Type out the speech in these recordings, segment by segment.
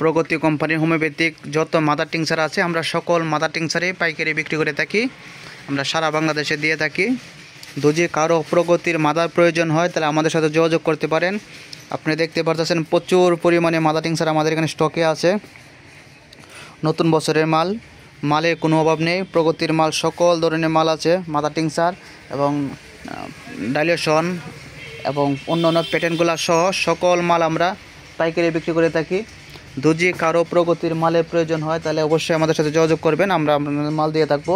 প্রগতি কোম্পানির হোমিওপ্যাথিক যত mother tincture আছে আমরা সকল মাদার টিংচারই পাইকারি বিক্রি করে থাকি। আমরা সারা বাংলাদেশে দিয়ে থাকি। যদি কারো প্রগতির মাদার প্রয়োজন হয় তাহলে আমাদের সাথে যোগাযোগ করতে পারেন। আপনি দেখতে পারতেছেন প্রচুর পরিমাণে মাদার টিংচার আমাদের এখানে স্টকে আছে। নতুন বছরের মালের কোনো অভাব নেই। প্রগতির মাল সকল ধরনের মাল আছে, মাদার টিংচার এবং ডাইলেশন এবং অন্যান্য প্যাটার্নগুলো সহ সকল মাল আমরা পাইকারি বিক্রি করে থাকি। যদি কারো প্রগতির মালের প্রয়োজন হয় তাহলে অবশ্যই আমাদের সাথে যোগাযোগ করবেন। আমরা আপনাদের মাল দিয়ে থাকবো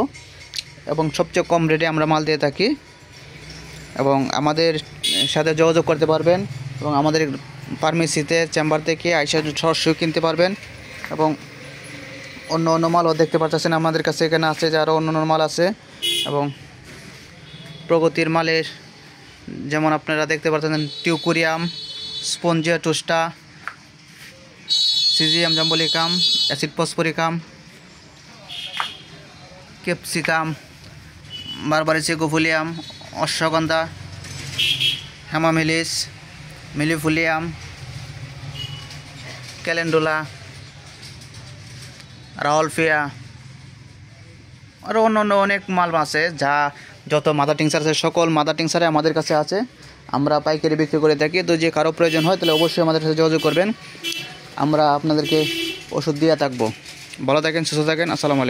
এবং সবচেয়ে কম রেটে আমরা মাল দিয়ে থাকি এবং আমাদের সাথে যোগাযোগ করতে পারবেন এবং আমাদের ফার্মেসিতে চেম্বার থেকে আইসা সরাসরি কিনতে পারবেন। এবং অন্য মালও দেখতে পাচ্ছেন আমাদের কাছে এখানে আছে, যে আরও অন্য মাল আছে। এবং প্রগতির মালের যেমন আপনারা দেখতে পাচ্ছেন teucrium, spongia tosta, syzygium jambolanum, acid phosphoricum, capsicum, berberis aquifolium, ashwagandha, hamamelis, millefolium, calendula, rauwolfia, আরও অন্য অনেক মাল আছে। যত মাদার টিংচার আছে সকল মাদার টিংচারে আমাদের কাছে আছে, আমরা পাইকারি বিক্রি করে থাকি। তো যে কারো প্রয়োজন হয় তাহলে অবশ্যই আমাদের সাথে যোগাযোগ করবেন। আমরা আপনাদেরকে ওষুধ দিয়ে থাকবো। ভালো থাকেন, সুস্থ থাকেন। আসসালামু আলাইকুম।